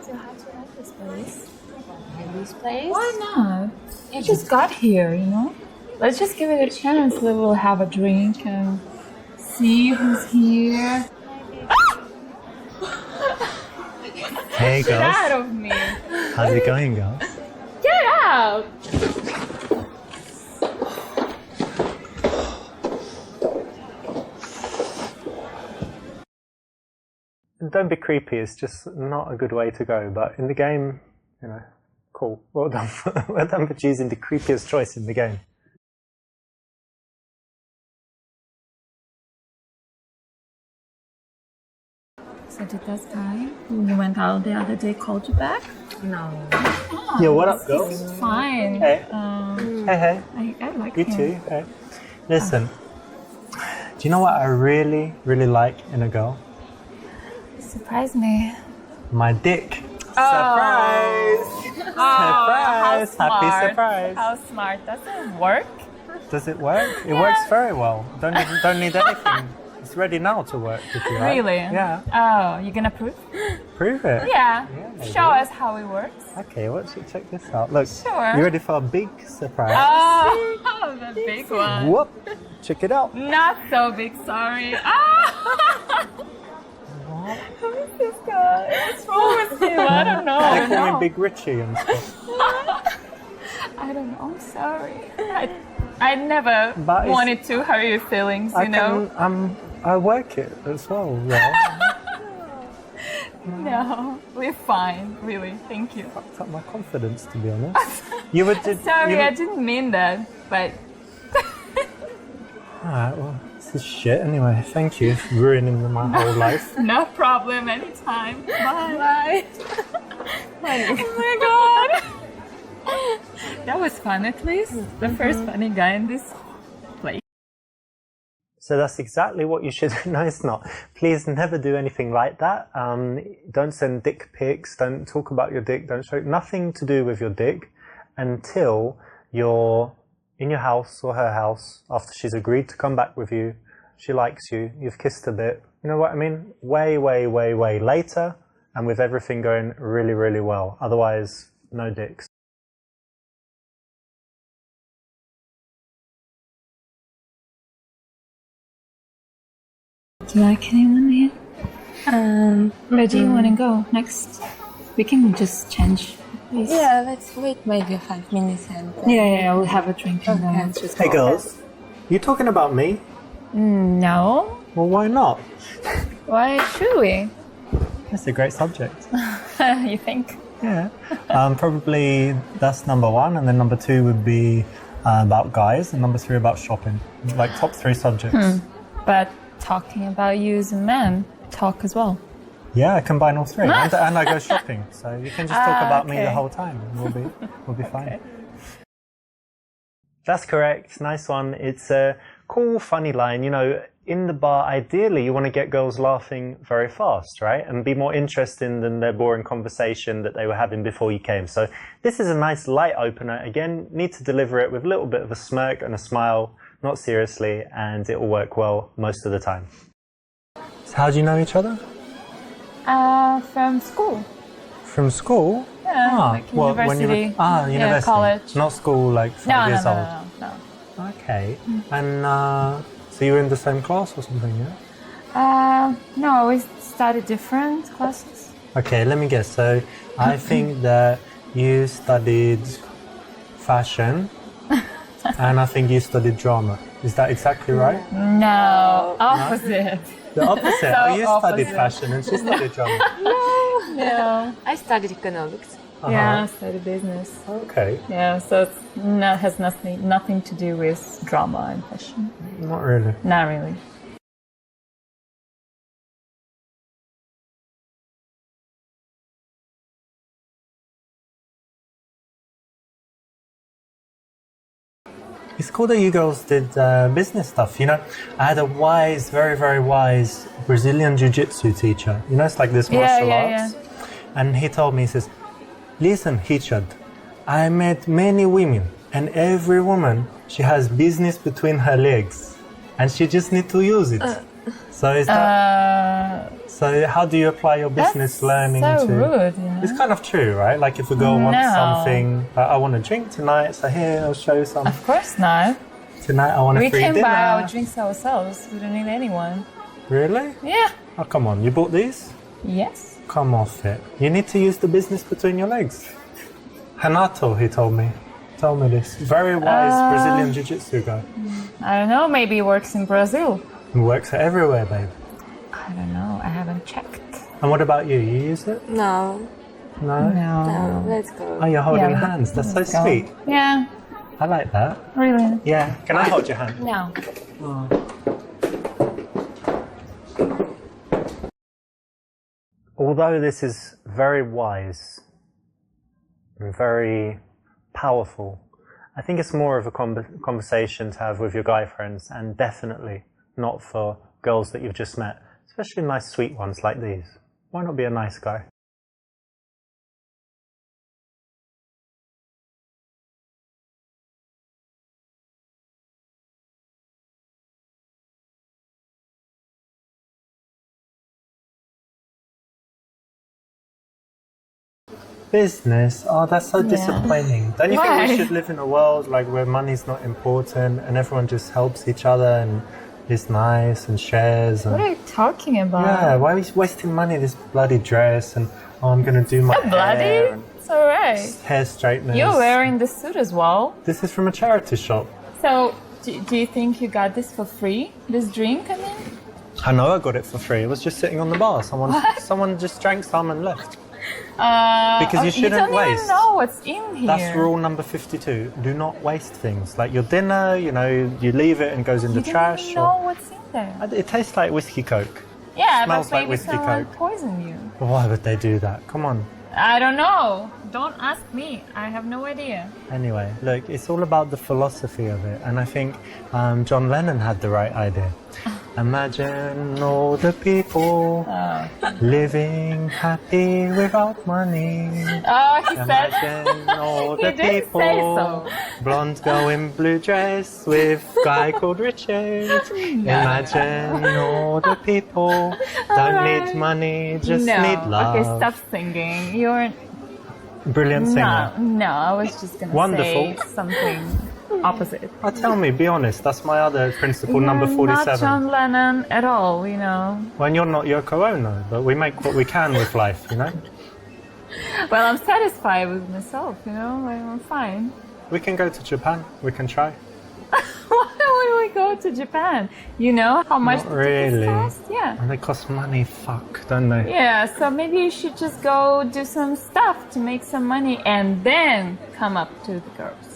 So how do you like this place? This place? Why not? You just got here, you know? Let's just give it a chance. We will have a drink and see who's here. Hey girls. Get out of me. How's it going, girls? Get out. Don't be creepy, it's just not a good way to go, but in the game, you know, cool. Well done. Well done for choosing the creepiest choice in the game. So did that guy you went out the other day called you back? No. Oh, Yeah, what up, girls? It's fine. Hey. Hey. Hey. I like You him. too. Hey. Listen, do you know what I really, really like in a girl? Surprise me. My dick. Oh. Surprise! How Surprise! smart. Happy surprise! How smart. Does it work? Does it work? It works very well. Don't need anything. It's ready now to work if you like. Really? Yeah. Oh, you gonna prove? Prove it. Yeah. maybe. Show us how it works. Okay, check this out. Look. Sure. You ready for a big surprise? Oh, the big one. Whoop! Check it out. Not so big, sorry. Ah! Who is this guy? What's wrong with him? I don't know. They call me Big Richie and stuff. I don't know. I'm sorry. I never But it's- wanted to hurt your feelings, you know? I work it as well. Yeah. No, we're fine, really. Thank you. Fucked up my confidence, to be honest. You would. Sorry, I didn't mean that, but Alright, well, this is shit anyway. Thank you for ruining my whole life. no problem. Anytime. Bye. Bye. Oh my god. That was fun, at least. The first funny guy in this place. So that's exactly what you should. No, it's not. Please never do anything like that. Don't send dick pics. Don't talk about your dick. Don't show nothing to do with your dick until you're in your house or her house after she's agreed to come back with you. She likes you. You've kissed a bit. You know what I mean? Way later, and with everything going really, really well. Otherwise, no dicks. Do you like anyone here? Where do you want to go next? We can just change. Please. Yeah, let's wait maybe 5 minutes and... Yeah, we'll have a drink and then let's just Hey go. girls, you talking about me? No. Well, why not? Why should we? That's a great subject. You think? Yeah. Probably that's number one, and then number two would be about guys, and number three about shopping. Like top three subjects. But talking about you as a man, talk as well. Yeah, I combine all three, and I go shopping. So you can just talk about me the okay. whole time. And we'll be fine. That's correct. Nice one. It's a cool, funny line. You know, in the bar, ideally, you want to get girls laughing very fast, right? And be more interesting than their boring conversation that they were having before you came. So this is a nice light opener. Again, need to deliver it with a little bit of a smirk and a smile, not seriously, and it will work well most of the time. So how do you know each other? From school. From school? Yeah, like university. University. Yeah, college. Not school, like 5 years old. No. Okay. And so you were in the same class or something, yeah? No, we studied different classes. Okay, let me guess. So I think that you studied fashion and I think you studied drama. Is that exactly right? No, opposite. The opposite. So You studied opposite. fashion and she studied drama. No. I studied economics. Yeah, study business. Okay, Yeah, so it's has nothing to do with drama and fashion. not really. Not really. It's cool that you girls did business stuff. You know, I had a wise, very, very wise Brazilian jiu-jitsu teacher. You know, it's like this martial arts. And he told me, he says, listen, Richard, I met many women, and every woman, she has business between her legs, and she just need to use it. So is that... So how do you apply your business learning so to... rude, you know? It's kind of true, right? Like if a girl wants something, like, I want a drink tonight, so here, I'll show you some. Of course not. Tonight I want a free dinner. We can buy our drinks ourselves. We don't need anyone. Really? Yeah. Oh, come on. You bought these? Yes. Come off it. You need to use the business between your legs. Hanato, he told me. Told me this. Very wise Brazilian jiu-jitsu guy. I don't know. Maybe he works in Brazil. He works everywhere, babe. I don't know. I haven't checked. And what about you? You use it? No. No? No, let's go. Oh, you're holding Yeah, hands. That's so let's go. sweet. Yeah. I like that. Really? Yeah. Can I hold your hand? No. Although this is very wise and very powerful, I think it's more of a conversation to have with your guy friends, and definitely not for girls that you've just met, especially nice sweet ones like these. Why not be a nice guy? Business? Oh, that's so disappointing. Don't you think we should live in a world like where money's not important and everyone just helps each other and is nice and shares? And... What are you talking about? Yeah, why are we wasting money this bloody dress and I'm gonna do my hair bloody? and It's alright. hair straighteners. You're wearing the suit as well. This is from a charity shop. So, do you think you got this for free? This drink, I mean? I know I got it for free. It was just sitting on the bar. Someone just drank some and left. Because you shouldn't don't waste. even know what's in here. That's rule number 52. Do not waste things. Like your dinner, you know, you leave it and goes in the trash. You don't even know what's in there. It tastes like whiskey coke. Yeah, Smells but like maybe whiskey someone coke. poisoned you. Why would they do that? Come on. I don't know. Don't ask me. I have no idea. Anyway, look, it's all about the philosophy of it. And I think John Lennon had the right idea. Imagine all the people living happy without money. Oh, he said. Imagine all He the did people. say so. Blonde girl in blue dress with guy called Richard. Imagine all the people don't need money, just need love. Okay, stop singing. You're Brilliant singer. no. I was just gonna say something opposite. Oh, tell me, be honest. That's my other principle, number 47. Not John Lennon at all, you know. When you're not Yoko Ono, but we make what we can with life, you know. Well, I'm satisfied with myself, you know. I'm fine. We can go to Japan. We can try. Why would we go to Japan? You know how much Not the tickets really. cost? Yeah. And they cost money, fuck, don't they? Yeah, so maybe you should just go do some stuff to make some money and then come up to the girls.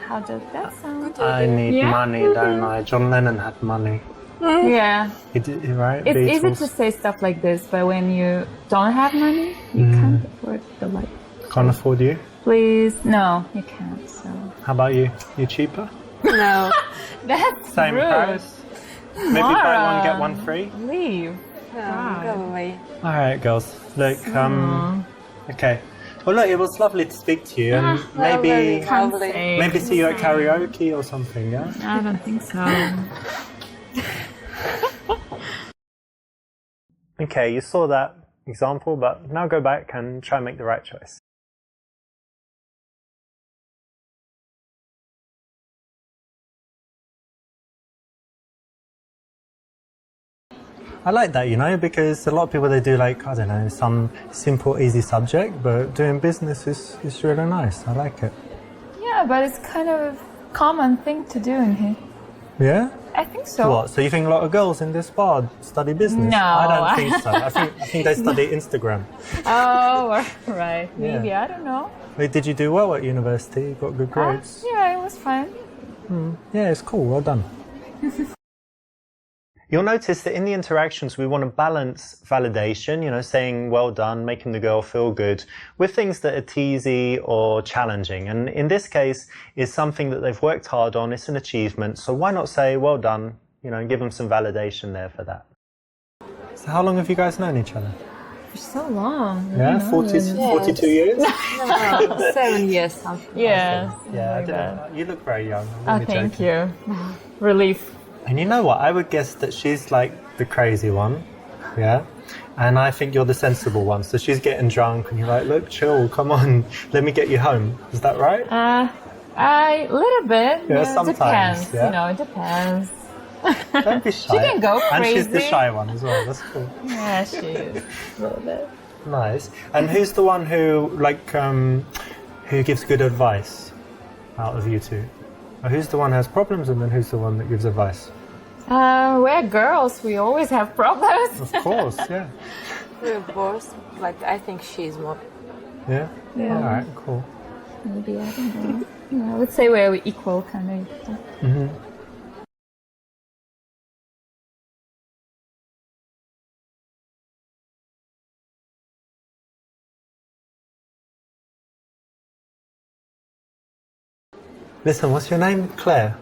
How does that sound? I need money, don't I? John Lennon had money. Yeah. He did, right? It's easy Beatles. to say stuff like this, but when you don't have money, you can't afford the life. Can't afford you. Please, no, you can't. So How about you? You cheaper? No. that's Same rude. price. Maybe buy one get one free. Leave. No, go away. All right, girls. Look, okay. Well, look, it was lovely to speak to you, and maybe Lovely. see you at karaoke or something. Yeah. I don't think so. Okay, you saw that example, but now go back and try and make the right choice. I like that, you know, because a lot of people, they do like, I don't know, some simple, easy subject, but doing business is really nice. I like it. Yeah, but it's kind of a common thing to do in here. Yeah? I think so. What? So you think a lot of girls in this bar study business? No. I don't think so. I think they study Instagram. Oh, right. Maybe. Yeah. I don't know. Wait, did you do well at university? You got good grades? Yeah, it was fun. Yeah, it's cool. Well done. You'll notice that in the interactions, we want to balance validation, saying well done, making the girl feel good, with things that are teasy or challenging. And in this case, it's something that they've worked hard on, it's an achievement. So why not say well done, and give them some validation there for that. So how long have you guys known each other? For so long. Yeah, 42 years? No, 7 years something. Yeah. Yeah, like that. you look very young. I'm Oh, really thank joking. you. Relief. And you know what? I would guess that she's like the crazy one, yeah? And I think you're the sensible one. So she's getting drunk and you're like, look, chill, come on, let me get you home. Is that right? A little bit. Yeah, It sometimes, depends. yeah. It depends. Don't be shy. She can go And she's the crazy. shy one as well. That's cool. Yeah, she is. A little bit. Nice. And who's the one who, who gives good advice out of you two? Or who's the one who has problems and then who's the one that gives advice? We're girls. We always have problems. Of course, yeah. We're both, I think she's more. Yeah? Yeah. All right, cool. Maybe, I don't know. I would say we're equal, kind of. Mm-hmm. Listen, what's your name? Claire?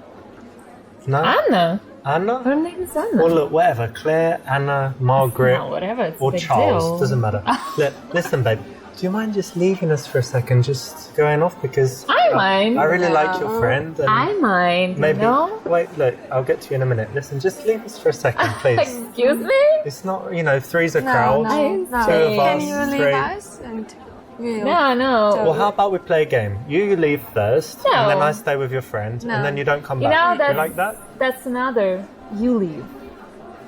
No? Anna. Anna? Her name is Anna. Well, look, whatever. Claire, Anna, Margaret, No, whatever. It's or big Charles. deal. Doesn't matter. Look, listen, babe. Do you mind just leaving us for a second, just going off? Because I mind. I really like your friend. And I mind. maybe. No. Wait, look. I'll get to you in a minute. Listen, just leave us for a second, please. Excuse me. It's not, three's a crowd. no. Two of Can us, you three. leave us? And we'll... No. Well, how about we play a game? You leave first, No. and then I stay with your friend, No. and then you don't come You back. know, You like that? That's another. You leave.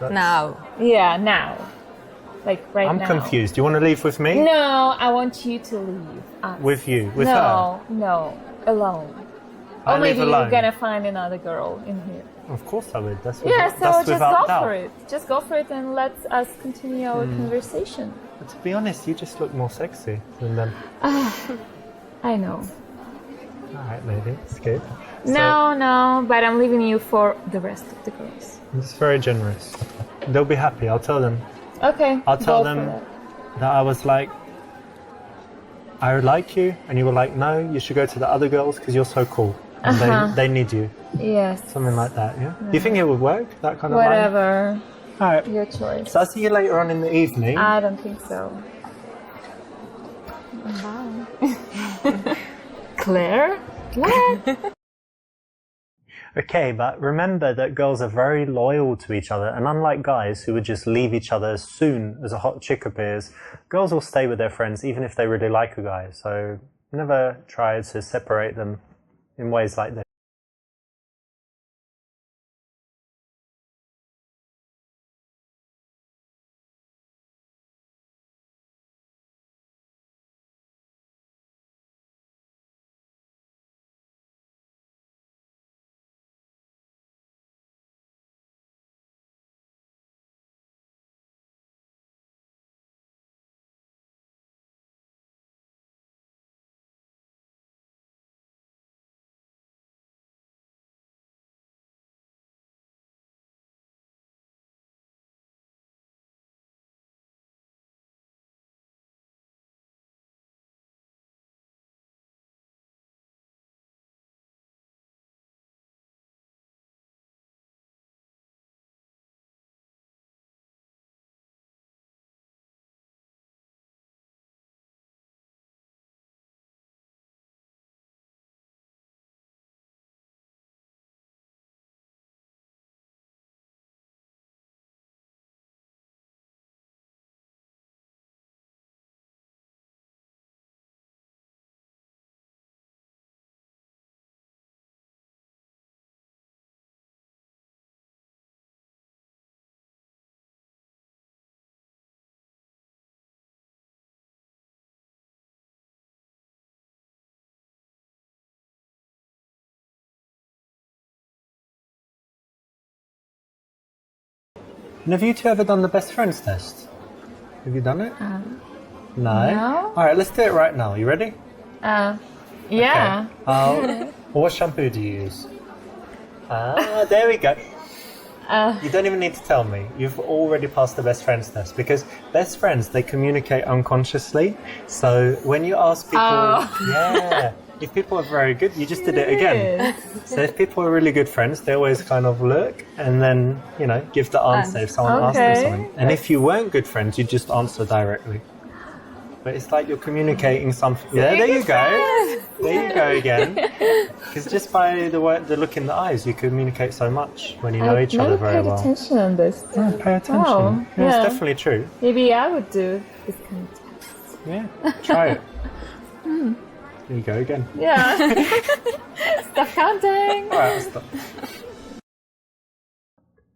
Now. Yeah, now. Right I'm now. confused. You want to leave with me? No, I want you to leave. Us. With you? With her? No, alone. I Or leave maybe alone. you're gonna find another girl in here. Of course I would. That's Yeah, without, so that's just without go doubt. for it. Just go for it and let us continue our conversation. But to be honest, you just look more sexy than them. I know. All right, maybe it's good. No, but I'm leaving you for the rest of the girls. It's very generous. They'll be happy. I'll tell them. Okay. I'll tell go for them that. that I was like, I like you, and you were like, no, you should go to the other girls because you're so cool, and they need you. Yes. Something like that. Yeah. Do you think it would work? That kind of line? Whatever. All right. Your choice. So I'll see you later on in the evening. I don't think so. Claire? What? Okay, but remember that girls are very loyal to each other, and unlike guys who would just leave each other as soon as a hot chick appears, girls will stay with their friends even if they really like a guy. So never try to separate them in ways like this. And have you two ever done the best friends test? Have you done it? No? Alright, let's do it right now. You ready? Yeah. Okay. Well, what shampoo do you use? There we go. You don't even need to tell me. You've already passed the best friends test because best friends, they communicate unconsciously. So when you ask people, if people are very good, you just did it again. So if people are really good friends, they always kind of look and then, give the answer if someone asks them something. And if you weren't good friends, you just answer directly. But it's like you're communicating something. Yeah, there you go. There you go again. Because just by the look in the eyes, you communicate so much when you know each other very well. Pay attention on this. Yeah, pay attention. Oh, It's definitely true. Maybe I would do this kind of test. Yeah, try it. There you go again. Yeah. Stop counting. All right, I'll stop.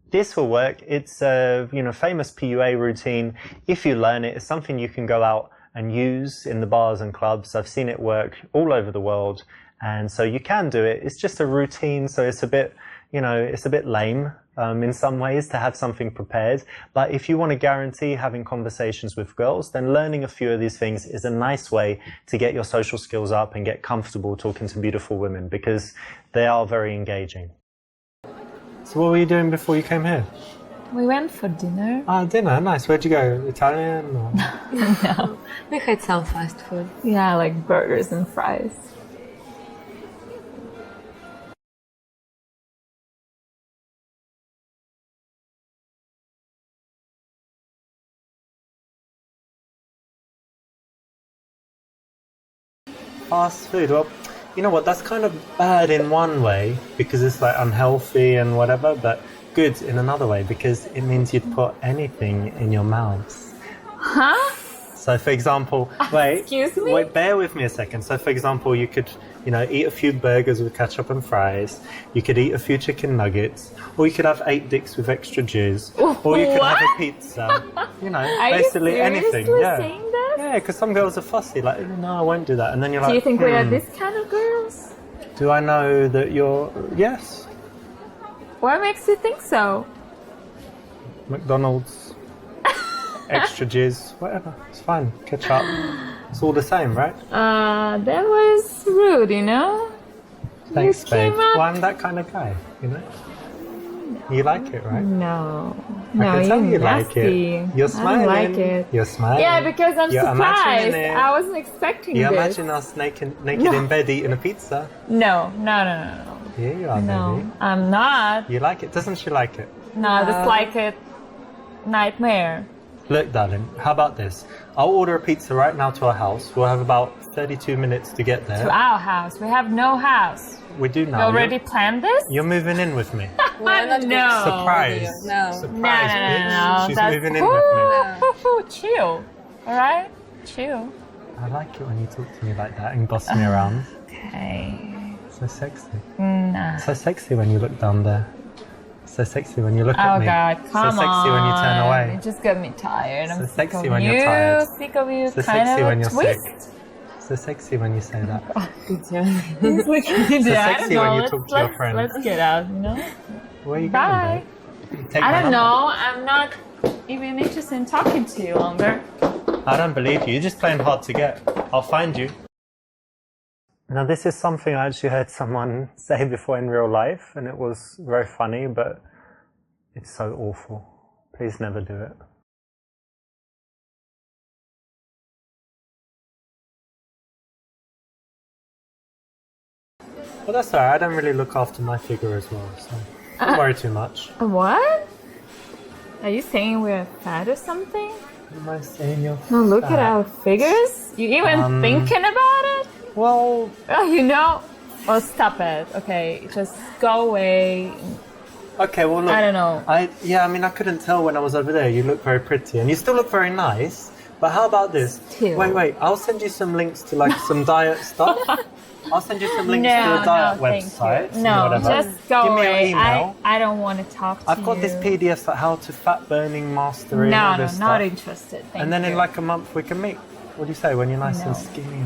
This will work. It's a famous PUA routine. If you learn it, it's something you can go out and use in the bars and clubs. I've seen it work all over the world, and so you can do it. It's just a routine, so it's a bit, it's a bit lame in some ways to have something prepared. But if you want to guarantee having conversations with girls, then learning a few of these things is a nice way to get your social skills up and get comfortable talking to beautiful women because they are very engaging. So what were you doing before you came here? We went for dinner. Dinner, nice. Where'd you go? Italian? Or? No, we had some fast food. Yeah, like burgers and fries. Fast food. Well, you know what? That's kind of bad in one way because it's like unhealthy and whatever, but good in another way because it means you'd put anything in your mouths. Huh? So, for example, Excuse me? Wait, bear with me a second. So, for example, you could, eat a few burgers with ketchup and fries. You could eat a few chicken nuggets, or you could have 8 dicks with extra jizz, or you could have a pizza. Basically anything. Yeah. Saying this? Yeah, because some girls are fussy. Like, no, I won't do that. And then you're like, do you think we are this kind of girls? Do I know that you're? Yes. What makes you think so? McDonald's, extra jizz, whatever. It's fine. Ketchup. It's all the same, right? That was rude, Thanks, You babe. came up- Well, I'm that kind of guy, You like it, right? No. I No, can tell you nasty. like it. You're smiling. I don't like it. You're smiling. Yeah, because I'm You're surprised. imagining it. I wasn't expecting You this. imagine us naked in bed eating a pizza. No. Yeah, you are, No, baby. I'm not. You like it? Doesn't she like it? No, that's like a nightmare. Look, darling, how about this? I'll order a pizza right now to our house. We'll have about 32 minutes to get there. To our house. We have no house. We do You now. already planned this? You're moving in with me. We're not No. Surprise. No. Surprise, bitch. No. She's That's moving in with me. Chill. All right? Chill. I like it when you talk to me like that and boss me around. Okay. So sexy. Nah. So sexy when you look down there. So sexy when you look at Oh me. God, come on. So sexy when you turn away. It just got me tired. I'm So sick sexy of when you. you're tired. Sick of you. So kind sexy of when a you're twist. sick. So sexy when you say that. He's So sexy when you talk to your friend. Let's get out, Where are you Bye. going, babe? Take I my don't number. know. I'm not even interested in talking to you longer. I don't believe you. You're just playing hard to get. I'll find you. Now, this is something I actually heard someone say before in real life, and it was very funny, but it's so awful. Please never do it. Well, that's alright. I don't really look after my figure as well, so don't worry too much. What? Are you saying we're fat or something? Am I saying you're No, look at fat? our figures. You even thinking about it? Well, Oh, Well, stop it. Okay, just go away. okay, well, look. I don't know. I couldn't tell when I was over there. You look very pretty, and you still look very nice. But how about this? Still. Wait. I'll send you some links to like some diet stuff. I'll send you some links to a diet thank website. you. and No, whatever. just go Give me away. your email. I don't want to talk to you. I've got this PDF like how to fat burning mastery. and all No, this not stuff. interested. Thank And then you. in like a month we can meet. What do you say when you're nice No. and skinny?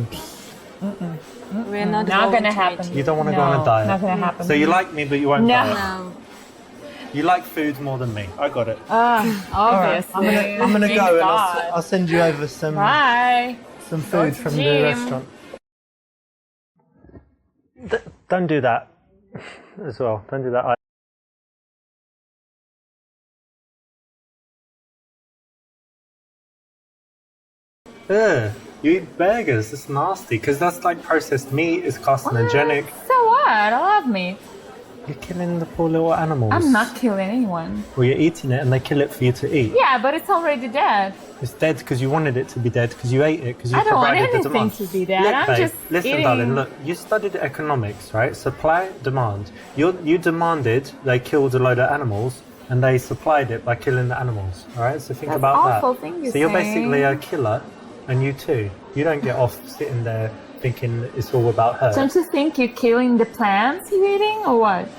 And We're not not going gonna to happen. you don't want to go on a diet. Not gonna happen. So you like me, but you won't No. diet. No. You like food more than me. I got it. Obviously. I'm gonna Thank go and God. I'll send you over some Bye. food to from the gym. restaurant. Don't do that as well. Don't do that. Ugh, you eat burgers. That's nasty because that's like processed meat. It's carcinogenic. So what? I love meat. You're killing the poor little animals. I'm not killing anyone. Well, you're eating it and they kill it for you to eat. Yeah, but it's already dead. It's dead because you wanted it to be dead because you ate it because you I don't want provided the anything demand. to be dead. Look, I'm babe, just listen, eating. darling. Look, you studied economics, right? Supply, demand. You demanded they killed a load of animals, and they supplied it by killing the animals. All right. So think That's about awful that. thing you're So you're saying. basically a killer, and you too. You don't get off sitting there thinking it's all about her. Don't you think you're killing the plants you're eating, or what?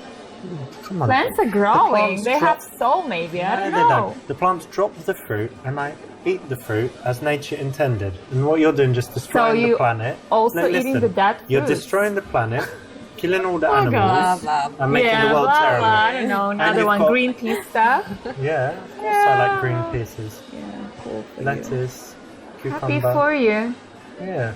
Come on. Plants are growing. plants They drop- have soul, maybe. I don't No, know. they don't. The plants drop the fruit, and I eat the fruit as nature intended. And what you're doing just destroying the you planet. also Listen, eating the dead You're fruits. destroying the planet, killing all the Oh, animals, God. Blah, blah. and making the world blah, terrible. blah, I don't know. Another you've one, got- Greenpeace stuff. Yeah, also I like green pieces. Yeah, cool for you. Lettuce, cucumber. Happy for you. Yeah.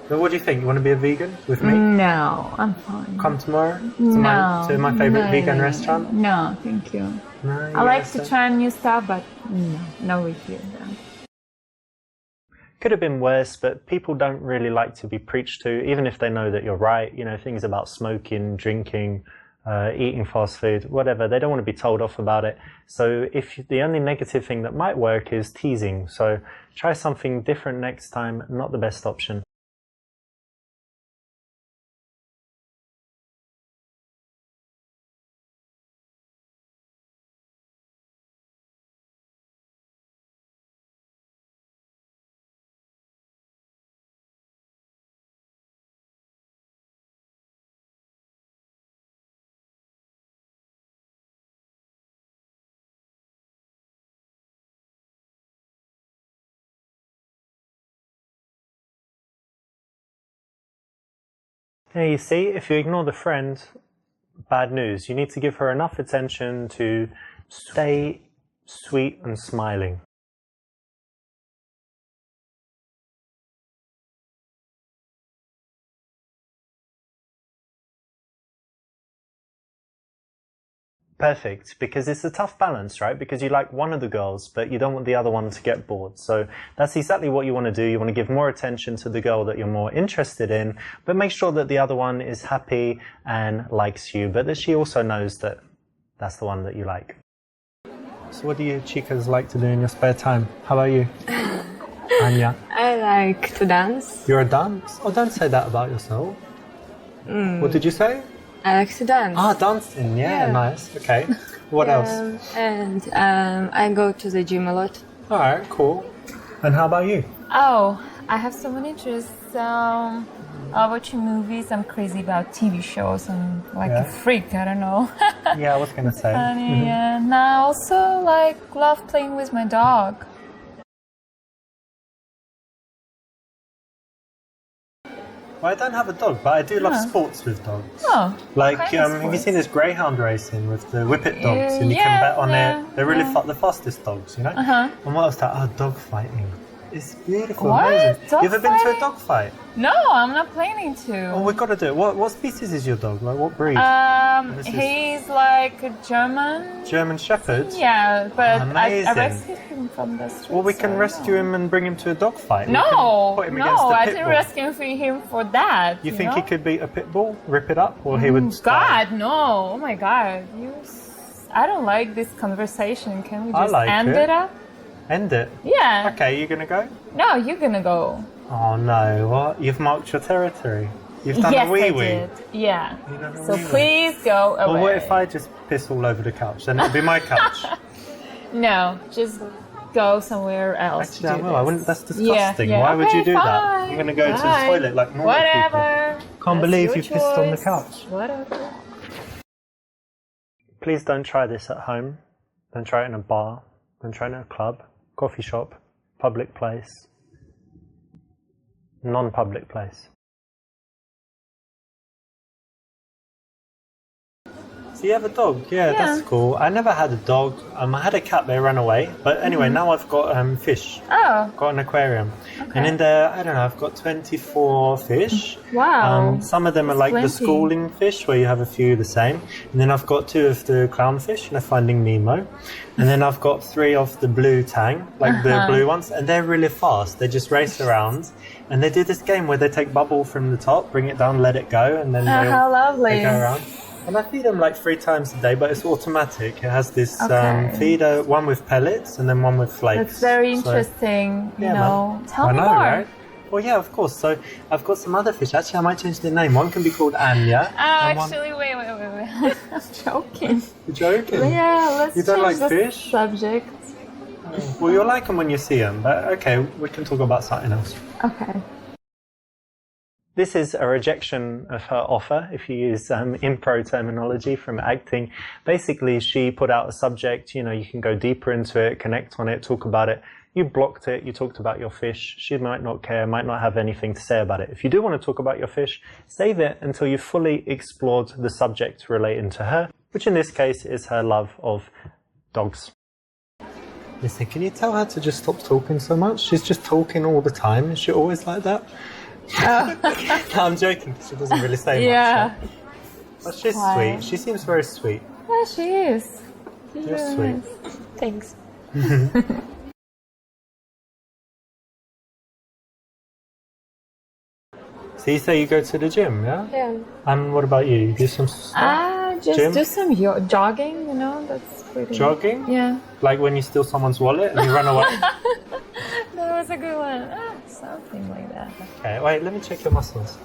So what do you think? You want to be a vegan with me? No, I'm fine. Come tomorrow to No. my favourite No, vegan no, restaurant? No, thank you. No, I you like to understand? try new stuff, but no with you. No. Could have been worse, but people don't really like to be preached to, even if they know that you're right. You know, things about smoking, drinking, eating fast food, whatever. They don't want to be told off about it. So if the only negative thing that might work is teasing. So try something different next time. Not the best option. Now you see, if you ignore the friend, bad news. You need to give her enough attention to stay sweet and smiling. Perfect, because it's a tough balance, right? Because you like one of the girls, but you don't want the other one to get bored. So that's exactly what you want to do. You want to give more attention to the girl that you're more interested in, but make sure that the other one is happy and likes you, but that she also knows that that's the one that you like. So what do you chicas like to do in your spare time? How about you? Anya? I like to dance. You're a dance? Oh, don't say that about yourself. What did you say? I like to dance. Ah, dancing. Yeah, Yeah. nice. Okay. What else? And I go to the gym a lot. All right, cool. And how about you? Oh, I have so many interests. I watch movies. I'm crazy about TV shows. I'm like a freak. I don't know. Yeah, I was gonna say. Funny, and I also love playing with my dog. Well, I don't have a dog, but I do love sports with dogs. Oh, Like, kind of have you sports. seen this greyhound racing with the whippet dogs, and you Yeah, can bet on yeah, it? They're really yeah. the fastest dogs, you know. Uh-huh. And what else? That dog fighting. It's beautiful, What? amazing. Dog You ever been to a fighting? dog fight? No, I'm not planning to. Oh, we've got to do it. What species is your dog? Like, what breed? This is- He's like a German. German Shepherd. Yeah, but I Amazing. rescued him from the street. Well, we can rescue him and bring him to a dog fight. We No, can put him against no, the I pit didn't bull. rescue him for that. You think know? he could beat a pit bull, rip it up, or he would? God, no! Oh my God, I don't like this conversation. Can we I just like end it. it up? End it. Yeah. Okay, you gonna go? No, you're gonna go. Oh no! What? You've marked your territory. You've done Yes, a wee I wee. did. Yeah. You've done a So wee-wee. please go away. Well, what if I just piss all over the couch? Then it'll be my couch. No, just go somewhere else. Actually, to I do will. I this. wouldn't. That's Yeah, disgusting. yeah. Why would Okay, you do that? fine. I'm gonna go to the Fine. toilet like normal Whatever. people. Can't That's believe your you pissed on the choice. couch. Whatever. Please don't try this at home. Don't try it in a bar. Don't try it in a club, coffee shop, public place, non-public place. Do you have a dog? Yeah, that's cool. I never had a dog. I had a cat, they ran away. But anyway, now I've got fish. Oh. Got an aquarium. Okay. And in there, I don't know, I've got 24 fish. Wow. Some of them are like plenty. the schooling fish, where you have a few the same. And then I've got 2 of the clownfish, Finding Nemo. And then I've got 3 of the blue tang, like the blue ones. And they're really fast. They just race around. And they do this game where they take bubble from the top, bring it down, let it go, and then how lovely. they go around. And I feed them like 3 times a day, but it's automatic. It has this feeder, one with pellets and then one with flakes. That's very interesting. So, you know, tell me more. Right? Well, yeah, of course. So I've got some other fish. Actually, I might change the name. One can be called Anya. Actually, wait. I'm joking. You're joking? Yeah, let's You don't change like the fish? subject. Well, you'll like them when you see them, but okay, we can talk about something else. Okay. This is a rejection of her offer, if you use impro terminology from acting. Basically, she put out a subject, you can go deeper into it, connect on it, talk about it. You blocked it, you talked about your fish. She might not care, might not have anything to say about it. If you do want to talk about your fish, save it until you've fully explored the subject relating to her, which in this case is her love of dogs. Listen, can you tell her to just stop talking so much? She's just talking all the time. Is she always like that? No, I'm joking. She doesn't really say much. Yeah. But she's sweet. She seems very sweet. Yeah, she is. She's You're really sweet. nice. Thanks. So you say you go to the gym, yeah? Yeah. And what about you? You do some stuff? Just Gym? do some jogging, that's pretty... Jogging? Yeah. Like when you steal someone's wallet and you run away? That was a good one. Something like that. Okay, wait, let me check your muscles.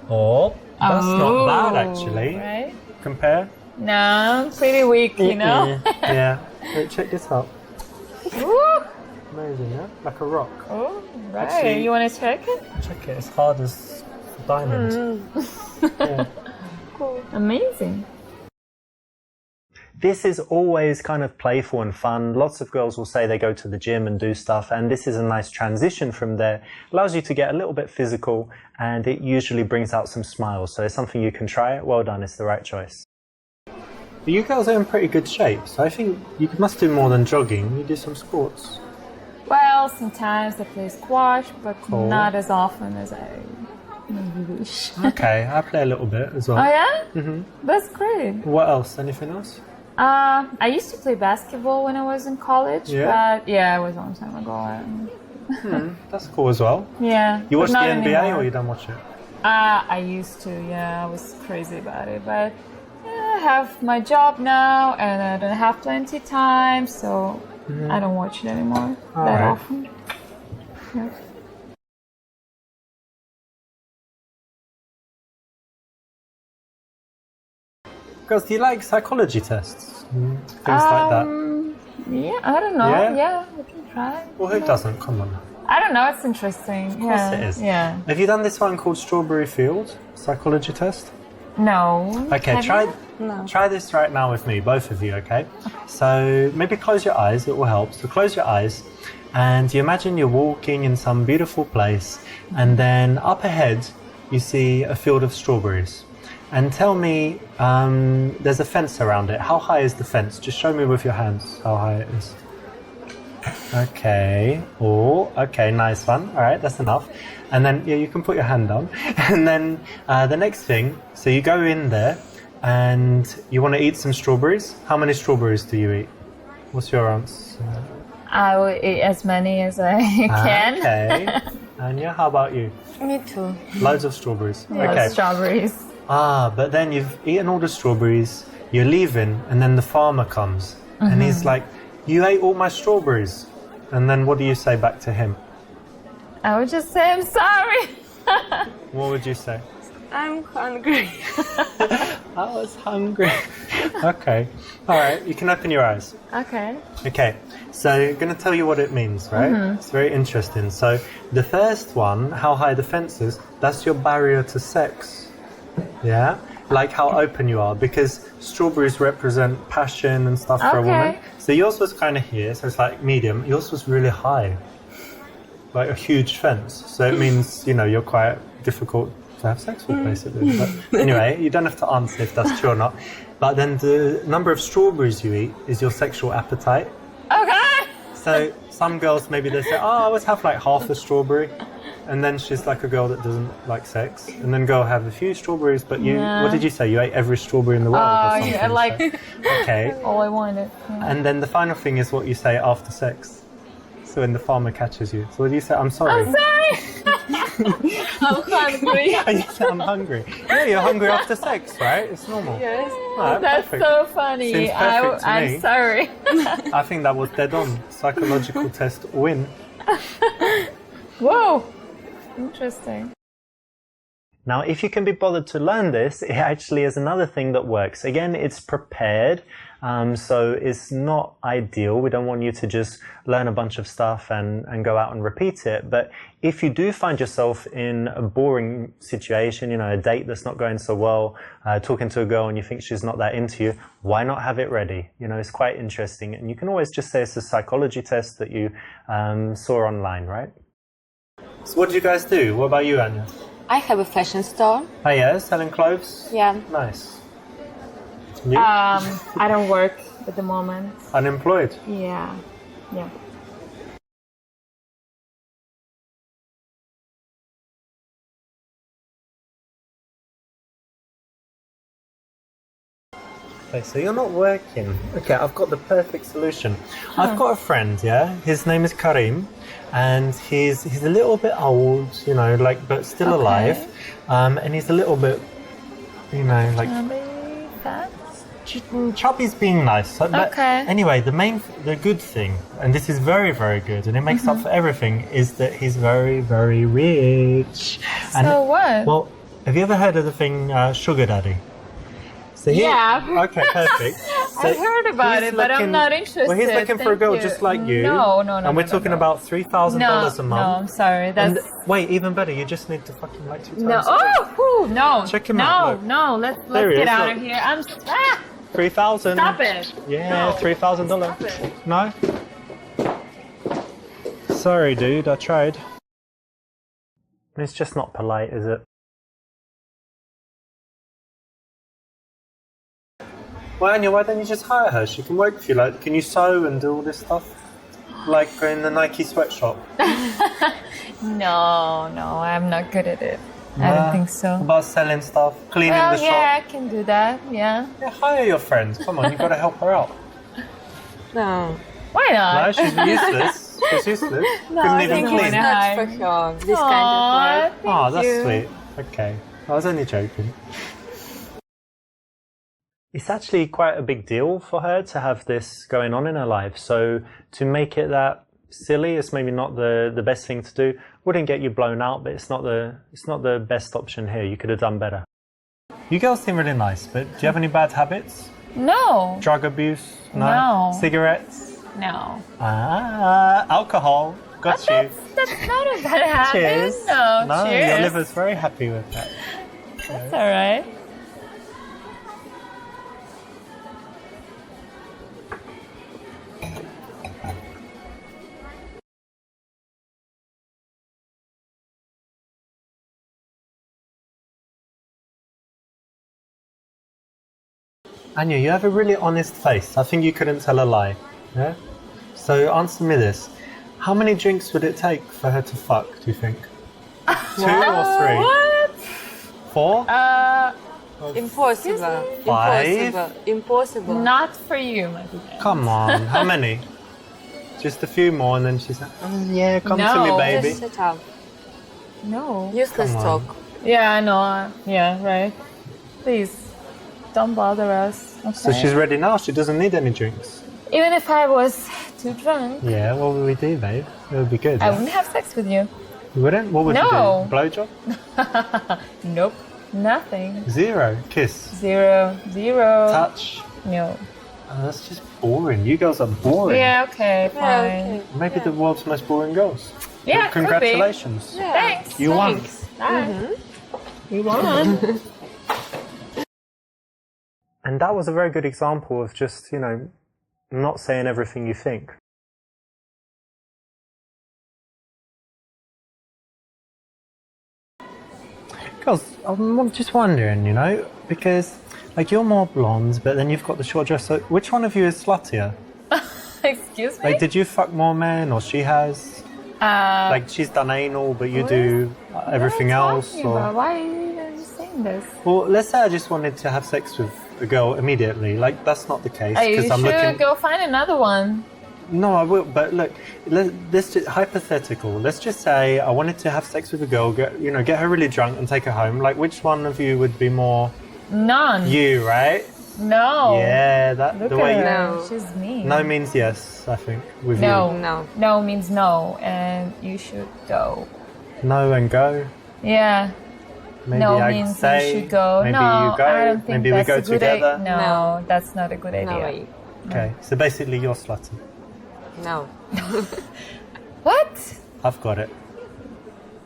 Oh, that's not bad actually. Right? Compare? No, pretty weak, Yeah. Wait, check this out. Woo! Amazing, yeah? Like a rock. Oh, right. Actually- You want to check it? Check it, it's hard as diamonds. Yeah. Cool. Amazing. This is always kind of playful and fun. Lots of girls will say they go to the gym and do stuff, and this is a nice transition from there. Allows you to get a little bit physical, and it usually brings out some smiles. So it's something you can try. Well done, it's the right choice. But you girls are in pretty good shape, so I think you must do more than jogging. You do some sports. Well, sometimes I play squash, but Cool. not as often as I maybe wish. Okay, I play a little bit as well. Oh yeah? That's great. What else? Anything else? I used to play basketball when I was in college, Yeah? but it was a long time ago. That's cool as well. Yeah. You watch but the not NBA anymore. or you don't watch it? I used to, I was crazy about it, but I have my job now and I don't have plenty time, so I don't watch it anymore that Alright. often. Yeah. Girls, do you like psychology tests? Things like that. Yeah, I don't know. Yeah? Yeah, we can try. Well, who doesn't? Come on. I don't know, it's interesting. Of course it is. Yeah. Have you done this one called Strawberry Field psychology test? No. Okay, Have try you? No. try this right now with me, both of you, okay? So maybe close your eyes, it will help. So close your eyes and you imagine you're walking in some beautiful place and then up ahead you see a field of strawberries. And tell me, there's a fence around it. How high is the fence? Just show me with your hands how high it is. Okay. Oh, okay, nice one. All right, that's enough. And then, you can put your hand down. And then the next thing, so you go in there and you want to eat some strawberries. How many strawberries do you eat? What's your answer? I will eat as many as I can. Okay. Anya, how about you? Me too. Loads of strawberries. Love Okay. strawberries. But then you've eaten all the strawberries, you're leaving, and then the farmer comes and he's like, you ate all my strawberries. And then what do you say back to him? I would just say I'm sorry. What would you say? I'm hungry. I was hungry. Okay. All right, you can open your eyes. Okay. Okay, so I'm going to tell you what it means, right? It's very interesting. So the first one, how high the fence is, that's your barrier to sex. Yeah? Like how open you are, because strawberries represent passion and stuff for a woman. So yours was kind of here, so it's like medium. Yours was really high, like a huge fence. So it means, you're quite difficult to have sex with, basically. But anyway, you don't have to answer if that's true or not. But then the number of strawberries you eat is your sexual appetite. Okay. So some girls, maybe they say, oh, I always have like half a strawberry. And then she's like a girl that doesn't like sex. And then go have a few strawberries, but you, what did you say? You ate every strawberry in the world or something. Yeah, like, okay. all I wanted. Yeah. And then the final thing is what you say after sex. So when the farmer catches you. So what do you say? I'm sorry. I'm sorry. I'm hungry. And you say, I'm hungry. Yeah, you're hungry after sex, right? It's normal. Yes. Right, That's perfect. so funny. Seems perfect to I'm me. sorry. I think that was dead on. Psychological test win. Whoa. Interesting. Now, if you can be bothered to learn this, it actually is another thing that works. Again, it's prepared, so it's not ideal. We don't want you to just learn a bunch of stuff and go out and repeat it. But if you do find yourself in a boring situation, you know, a date that's not going so well, talking to a girl and you think she's not that into you, why not have it ready? You know, it's quite interesting. And you can always just say it's a psychology test that you saw online, right? So what do you guys do? What about you, Anya? I have a fashion store. Oh yeah, selling clothes? Yeah. Nice. You? I don't work at the moment. Unemployed? Yeah. Yeah. Okay, so you're not working. Okay, I've got the perfect solution. I've got a friend, yeah? His name is Karim, and he's a little bit old, you know, like, but still alive. And he's a little bit, you know, like... Chubby's being nice. But Okay. Anyway, the good thing, and this is very, very good, and it makes up for everything, is that he's very, very rich. And, So what? well, have you ever heard of the thing Sugar Daddy? So Yeah. Okay, perfect. So I heard about he's it, but I'm looking- not interested. Well, he's looking for a Thank girl you. just like you. No. And we're talking about $3,000 a month. No, I'm sorry. And That's wait, even better, you just need to fucking like 2 times. no. a week. Oh, no. Check him out, look. No. Let's There he get is, out look. of here. 3,000. Stop it. Yeah, No. $3,000. Stop it. No? Sorry, dude, I tried. It's just not polite, is it? Well, Anya, why don't you just hire her? She can work for you. Like, can you sew and do all this stuff? Like in the Nike sweatshop? No, I'm not good at it. I Nah. don't think so. About selling stuff, cleaning Well, the shop. yeah, I can do that. Yeah. Yeah, hire your friends. Come on, you've got to help her out. No. Why not? No, she's useless. She's useless. No, Couldn't I even think you clean. wanna- Not for sure. This kind of work. Oh, that's you. sweet. Okay, I was only joking. It's actually quite a big deal for her to have this going on in her life. So to make it that silly is maybe not the best thing to do. Wouldn't get you blown out, but it's not the best option here. You could have done better. You girls seem really nice, but do you have any bad habits? No. Drug abuse? No. Cigarettes? No. Alcohol. Got you. That's not a bad habit. Cheers. No, No, cheers. your liver's very happy with that. That's all right. Anya, you have a really honest face. I think you couldn't tell a lie. Yeah? So answer me this. How many drinks would it take for her to fuck, do you think? 2 or 3? What? 4? Impossible. 5? Impossible. Not for you, my dear. Come on, how many? Just a few more and then she's like, oh yeah, come to No. me, baby. Just shut up. No. Useless Come on. talk. Yeah, I know. Yeah, right. Please, don't bother us. Okay? So she's ready now, she doesn't need any drinks. Even if I was too drunk, Yeah, what would we do, babe? It would be good. I yeah? wouldn't have sex with you. You wouldn't? What would No. you do? Blowjob? Nope. Nothing. 0. Kiss. 0. Touch. No. Oh, that's just boring. You girls are boring. Yeah, okay, fine. Yeah, okay. Maybe the world's most boring girls. Yeah, could be. Congratulations. Yeah. Thanks. You won. Bye. You won. And that was a very good example of just, you know, not saying everything you think. Girls, I'm just wondering, you know, because like you're more blonde, but then you've got the short dress. So which one of you is sluttier? Excuse me? Like, did you fuck more men, or she has? Like, she's done anal, but you do everything else. Or why are you saying this? well, let's say I just wanted to have sex with a girl immediately. Like, that's not the case You I'm should looking. go find another one. No, I will. But look, let's just hypothetical. Let's just say I wanted to have sex with a girl, get her really drunk and take her home. Like, which one of you would be more None. you, right? No. Yeah, that Look the way at you. her. No. She's mean. No means yes, I think. With No. you. No. No means no, and you should go. No and go. Yeah. Maybe no I means say, you should go. Maybe no, you go. I don't think maybe that's we go a good together. No, No. that's not a good idea. No way. Okay, so basically you're slutty. No. What? I've got it.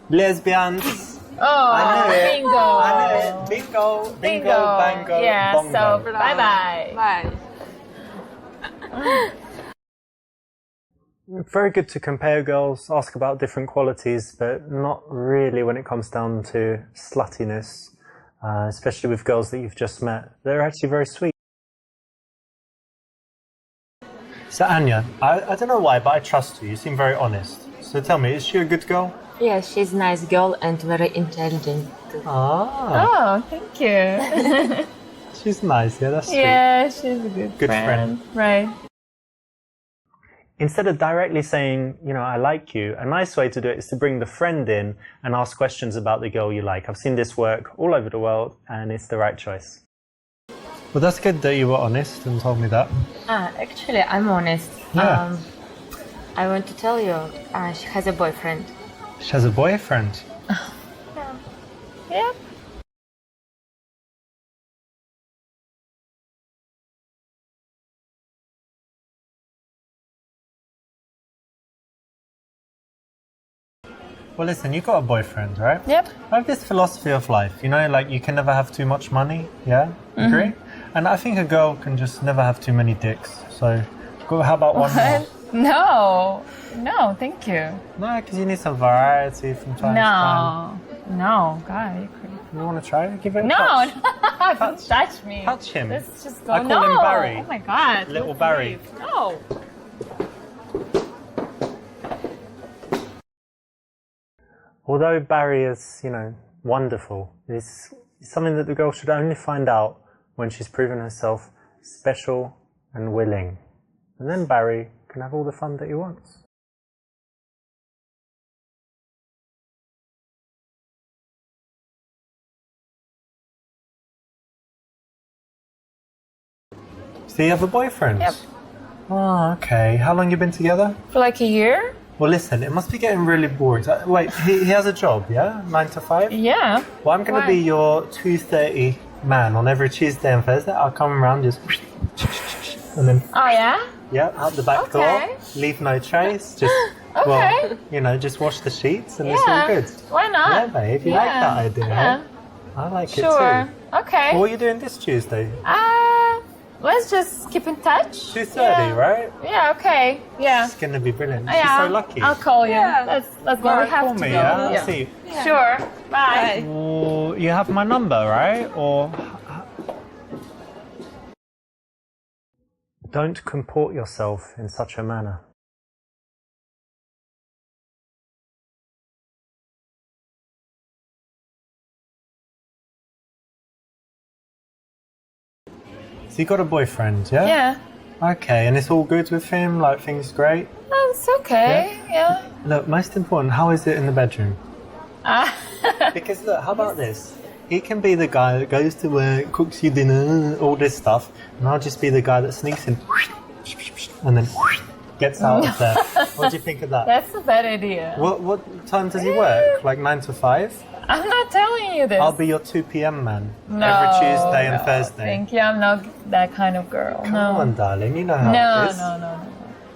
Lesbians. Oh, I knew it. bingo. I knew it. Bingo, bingo, bango, Yeah, bongo. so bye-bye. Bye. Very good to compare girls, ask about different qualities, but not really when it comes down to sluttiness, especially with girls that you've just met. They're actually very sweet. So Anya, I don't know why, but I trust you. You seem very honest. So tell me, is she a good girl? Yeah, she's a nice girl and very intelligent. Ah, Oh, thank you. she's nice. Yeah, that's sweet. Yeah, she's a good friend. Right. Instead of directly saying, I like you, a nice way to do it is to bring the friend in and ask questions about the girl you like. I've seen this work all over the world, and it's the right choice. Well, that's good that you were honest and told me that. Actually, I'm honest. Yeah. I want to tell you, she has a boyfriend. She has a boyfriend. Yeah. Well, listen, you got a boyfriend, right? Yep. I have this philosophy of life, like you can never have too much money, yeah? Agree? And I think a girl can just never have too many dicks. So, how about one more? No, thank you. No, because you need some variety from time to time. No, God, you're crazy. You want to try it? Give it a No, touch. don't touch me. Touch him. Let's just go. I call him Barry. Oh my God. Little let's Barry. leave. No. Although Barry is, wonderful, it's something that the girl should only find out when she's proven herself special and willing. And then Barry can have all the fun that he wants. So you have a boyfriend? Yep. Oh, okay. How long you been together? For like a year? Well, listen, it must be getting really boring. Wait, he has a job, yeah? 9 to 5? Yeah. Well, I'm going to Why? be your 2:30 man on every Tuesday and Thursday. I'll come around just... And then, Oh yeah? yeah, out the back Okay. door. Leave no trace. Just, Okay. well, just wash the sheets and it's all Yeah. good. Why not? Yeah, babe, you like that idea, Yeah. huh? I like Sure. it too. Okay. What are you doing this Tuesday? Let's just keep in touch. 2:30, right? Yeah. Okay. Yeah. It's going to be brilliant. Yeah. She's so lucky. I'll call you. Yeah. Let's go. All We right, have call to me, go. yeah? I'll see you. Sure. Bye. Well, you have my number, right? Or don't comport yourself in such a manner. So you got a boyfriend, yeah? Yeah. Okay, and it's all good with him? Like, things great? It's okay. Yeah. Look, most important, how is it in the bedroom? Ah. Because look, how about this? He can be the guy that goes to work, cooks you dinner, all this stuff, and I'll just be the guy that sneaks in and then gets out of there. What do you think of that? That's a bad idea. What time does he work? Like 9 to 5? I'm not telling you this. I'll be your 2 p.m. man. No, every Tuesday and no, Thursday. Thank you. I'm not that kind of girl. Come no. on, darling, you know how No, it is.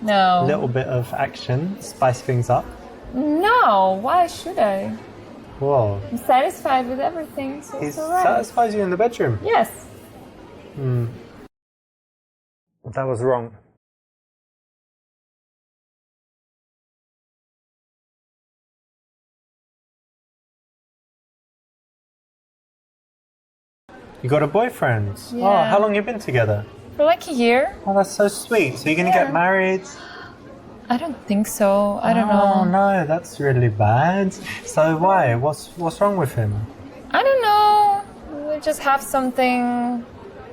no. A little bit of action, spice things up. No, why should I? Whoa. I'm satisfied with everything, so He it's alright. satisfies you in the bedroom. Yes. That was wrong. You got a boyfriend? Yeah. Oh, how long you been together? For like a year. Oh, that's so sweet. So you're going to get married? I don't think so. I don't Oh, know. no, that's really bad. So why? What's wrong with him? I don't know. We just have something.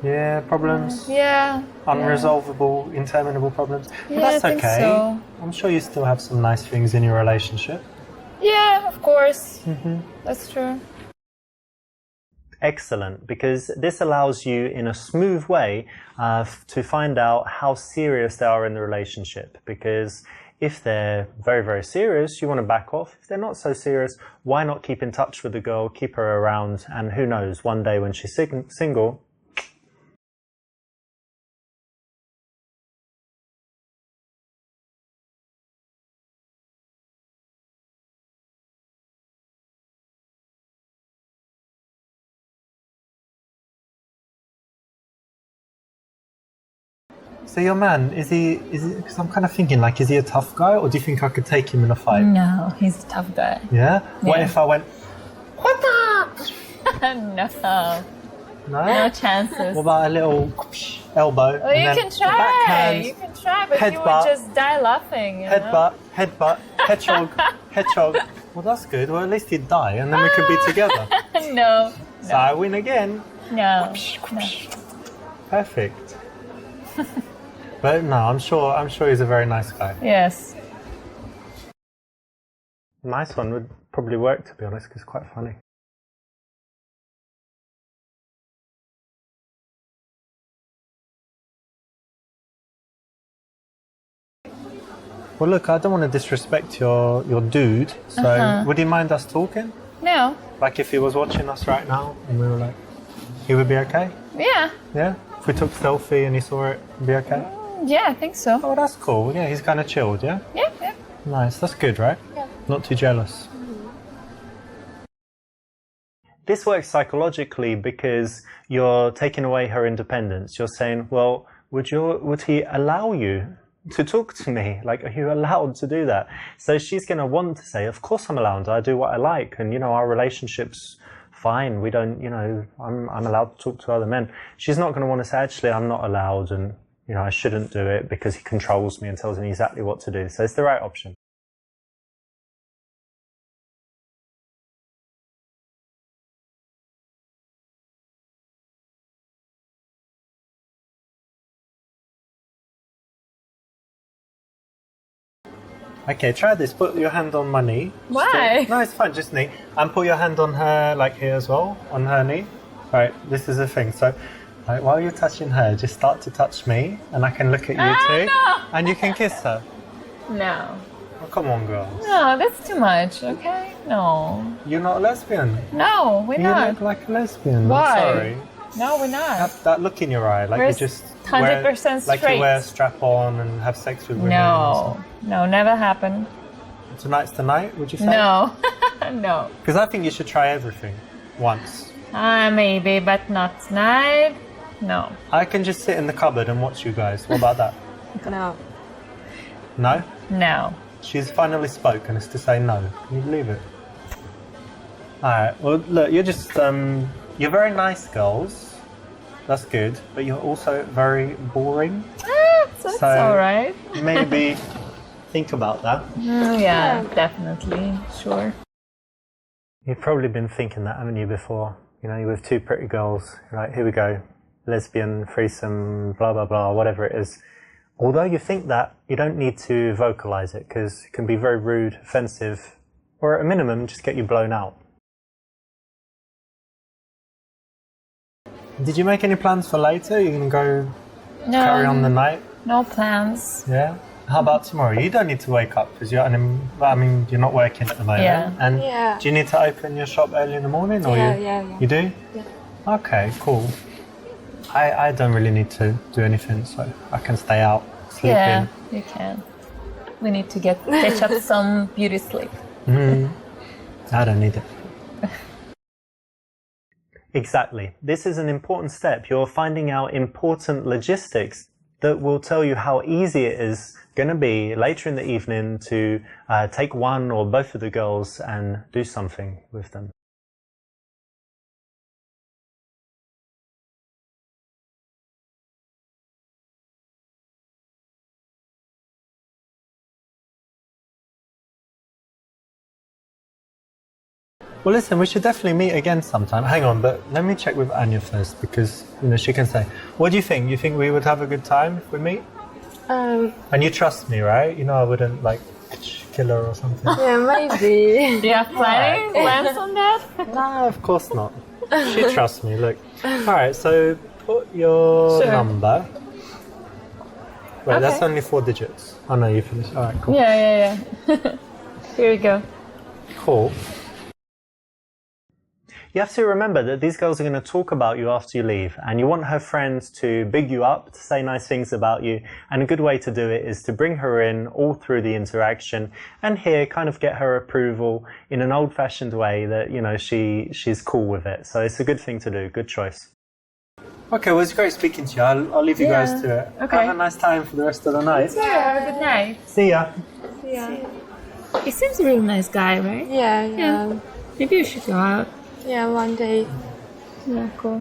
Yeah, problems? Yeah. Unresolvable, interminable problems? But Yeah, that's I think okay. so. I'm sure you still have some nice things in your relationship. Yeah, of course. That's true. Excellent, because this allows you in a smooth way to find out how serious they are in the relationship. Because if they're very, very serious, you want to back off. If they're not so serious, why not keep in touch with the girl, keep her around, and who knows, one day when she's single, So your man, is he, because I'm kind of thinking, like, is he a tough guy, or do you think I could take him in a fight? No, he's a tough guy. Yeah? What if I went, what the? No. No? No chances. What about a little elbow? Well, you and can then try. backhand, You can try, but you headbutt, would just die laughing. You know? headbutt, hedgehog. Well, that's good. Well, at least he'd die, and then we could be together. No. So I win again. No. Perfect. But no, I'm sure he's a very nice guy. Yes. Nice one would probably work, to be honest, because it's quite funny. Well, look, I don't want to disrespect your dude, so would he mind us talking? No. Like if he was watching us right now and we were like, he would be okay? Yeah. Yeah? If we took a selfie and he saw it, it'd be okay? Yeah, I think so. Oh, that's cool. Yeah, he's kind of chilled, yeah? Yeah, yeah. Nice, that's good, right? Yeah. Not too jealous. This works psychologically because you're taking away her independence. You're saying, well, would he allow you to talk to me? Like, are you allowed to do that? So she's going to want to say, of course I'm allowed. I do what I like. And, you know, our relationship's fine. We don't, you know, I'm allowed to talk to other men. She's not going to want to say, actually, I'm not allowed. And, you know, I shouldn't do it because he controls me and tells me exactly what to do. So it's the right option. Okay, try this. Put your hand on my knee. Why? No, it's fine, just knee. And put your hand on her, like here as well, on her knee. Right, this is the thing. So, like, while you're touching her, just start to touch me, and I can look at you too. No. And you can kiss her. No. Oh, come on, girls. No, that's too much, okay? No. You're not a lesbian. No, we're You not. look like a lesbian. Why? I'm sorry. No, we're not. Have that look in your eye, like We're you just 100% like you straight. wear a strap on and have sex with women. No. No, never happened. Tonight's the night, would you say? No. No. Because I think you should try everything once. Maybe, but not tonight. No. I can just sit in the cupboard and watch you guys. What about that? No. No? No. She's finally spoken as to say no. Can you believe it? Alright, well look, you're just, you're very nice girls. That's good. But you're also very boring. That's alright. Maybe think about that. Yeah, definitely. Sure. You've probably been thinking that, haven't you, before? You know, you're with two pretty girls. Right, here we go. Lesbian, threesome, blah, blah, blah, whatever it is. Although you think that, you don't need to vocalize it because it can be very rude, offensive, or at a minimum, just get you blown out. Did you make any plans for later? You're going to go carry on the night? No plans. Yeah? How about tomorrow? You don't need to wake up because you're, you're not working at the moment. Yeah. And Yeah. do you need to open your shop early in the morning? Or Yeah. You do? Yeah. Okay, cool. I don't really need to do anything, so I can stay out, sleep Yeah, in. you can. We need to catch up some beauty sleep. I don't need it. Exactly. This is an important step. You're finding out important logistics that will tell you how easy it is going to be later in the evening to take one or both of the girls and do something with them. Well, listen, we should definitely meet again sometime. Hang on, but let me check with Anya first because, you know, she can say. What do you think? You think we would have a good time if we meet? And you trust me, right? You know I wouldn't, like, kill her or something. Yeah, maybe. Do you have plans on that? No, of course not. She trusts me, look. Alright, so put your number. Wait, that's only 4 digits. Oh no, you finished. Alright, cool. Yeah. Here we go. Cool. You have to remember that these girls are going to talk about you after you leave, and you want her friends to big you up, to say nice things about you, and a good way to do it is to bring her in all through the interaction and here kind of get her approval in an old-fashioned way that, you know, she's cool with it. So it's a good thing to do. Good choice. Okay, well, it's great speaking to you. I'll leave you guys to it. Okay. Have a nice time for the rest of the night. Yeah, have a good night. See ya. He seems a really nice guy, right? Yeah. Maybe we should go out. Yeah, one day. Yeah, cool.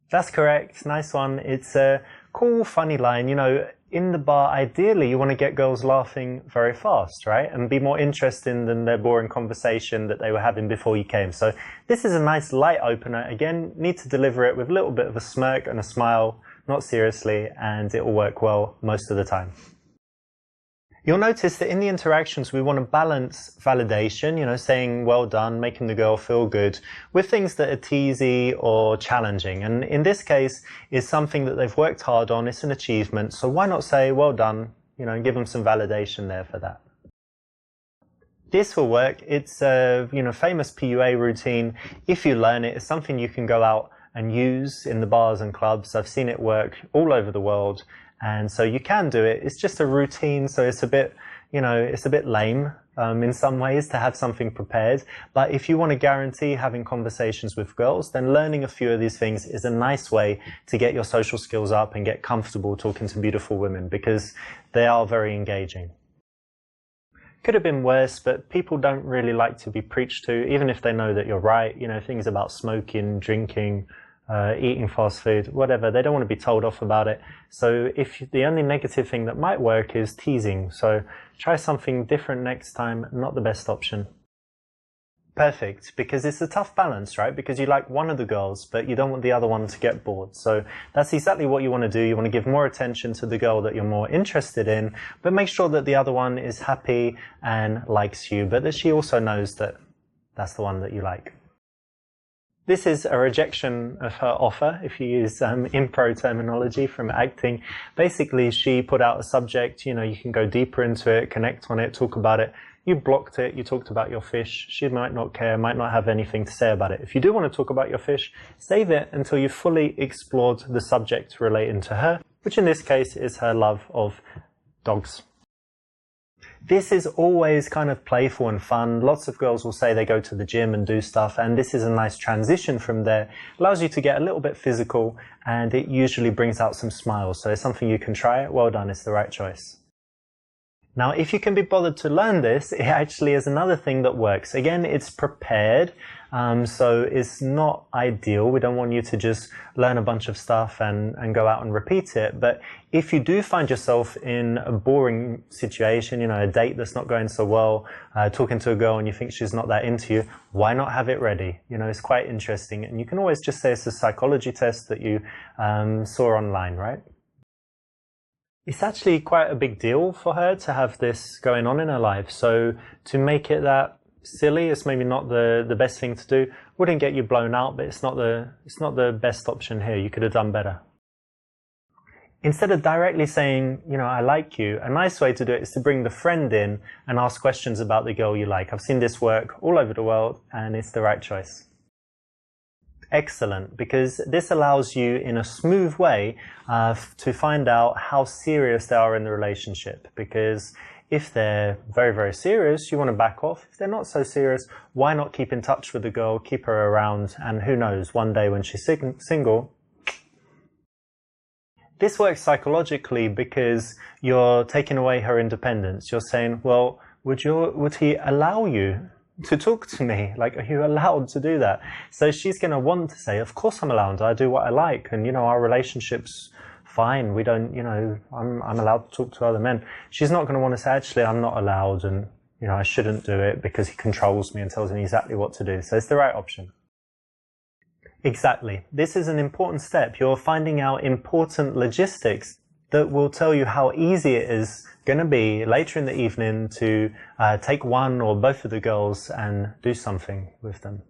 That's correct. Nice one. It's a cool, funny line. You know, in the bar, ideally, you want to get girls laughing very fast, right? And be more interesting than their boring conversation that they were having before you came. So this is a nice light opener. Again, need to deliver it with a little bit of a smirk and a smile, not seriously, and it will work well most of the time. You'll notice that in the interactions, we want to balance validation, you know, saying well done, making the girl feel good, with things that are teasy or challenging. And in this case, it's something that they've worked hard on, it's an achievement. So why not say well done, you know, and give them some validation there for that. This will work. It's a, you know, famous PUA routine. If you learn it, it's something you can go out and use in the bars and clubs. I've seen it work all over the world. And so you can do it. It's just a routine, so it's a bit, you know, it's a bit lame in some ways to have something prepared. But if you want to guarantee having conversations with girls, then learning a few of these things is a nice way to get your social skills up and get comfortable talking to beautiful women because they are very engaging. Could have been worse, but people don't really like to be preached to, even if they know that you're right. You know, things about smoking, drinking, eating fast food, whatever, they don't want to be told off about it. So if the only negative thing that might work is teasing, so try something different next time, not the best option. Perfect, because it's a tough balance, right? Because you like one of the girls, but you don't want the other one to get bored. So that's exactly what you want to do. You want to give more attention to the girl that you're more interested in, but make sure that the other one is happy and likes you, but that she also knows that that's the one that you like. This is a rejection of her offer, if you use impro terminology from acting. Basically, she put out a subject, you know, you can go deeper into it, connect on it, talk about it. You blocked it, you talked about your fish. She might not care, might not have anything to say about it. If you do want to talk about your fish, save it until you've fully explored the subject relating to her, which in this case is her love of dogs. This is always kind of playful and fun. Lots of girls will say they go to the gym and do stuff, and this is a nice transition from there. Allows you to get a little bit physical, and it usually brings out some smiles. So it's something you can try. Well done, it's the right choice. Now, if you can be bothered to learn this, it actually is another thing that works. Again, it's prepared, so it's not ideal. We don't want you to just learn a bunch of stuff and go out and repeat it. But if you do find yourself in a boring situation, you know, a date that's not going so well, talking to a girl and you think she's not that into you, why not have it ready? You know, it's quite interesting. And you can always just say it's a psychology test that you saw online, right? It's actually quite a big deal for her to have this going on in her life. So to make it that silly, it's maybe not the best thing to do. Wouldn't get you blown out, but it's not the best option here. You could have done better. Instead of directly saying, you know, I like you, a nice way to do it is to bring the friend in and ask questions about the girl you like. I've seen this work all over the world, and it's the right choice. Excellent, because this allows you in a smooth way to find out how serious they are in the relationship. Because if they're very, very serious, you want to back off. If they're not so serious, why not keep in touch with the girl, keep her around, and who knows, one day when she's single. This works psychologically because you're taking away her independence. You're saying, well, would he allow you to talk to me? Like, are you allowed to do that? So she's going to want to say, of course I'm allowed. I do what I like. And, you know, our relationship's fine. We don't, you know, I'm allowed to talk to other men. She's not going to want to say, actually, I'm not allowed. And you know, I shouldn't do it because he controls me and tells me exactly what to do. So it's the right option. Exactly. This is an important step. You're finding out important logistics that will tell you how easy it is going to be later in the evening to take one or both of the girls and do something with them.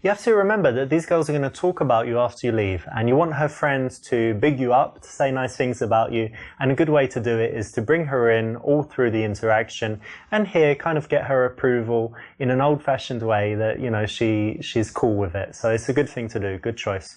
You have to remember that these girls are going to talk about you after you leave, and you want her friends to big you up, to say nice things about you, and a good way to do it is to bring her in all through the interaction and here kind of get her approval in an old-fashioned way that, you know, she's cool with it. So it's a good thing to do. Good choice.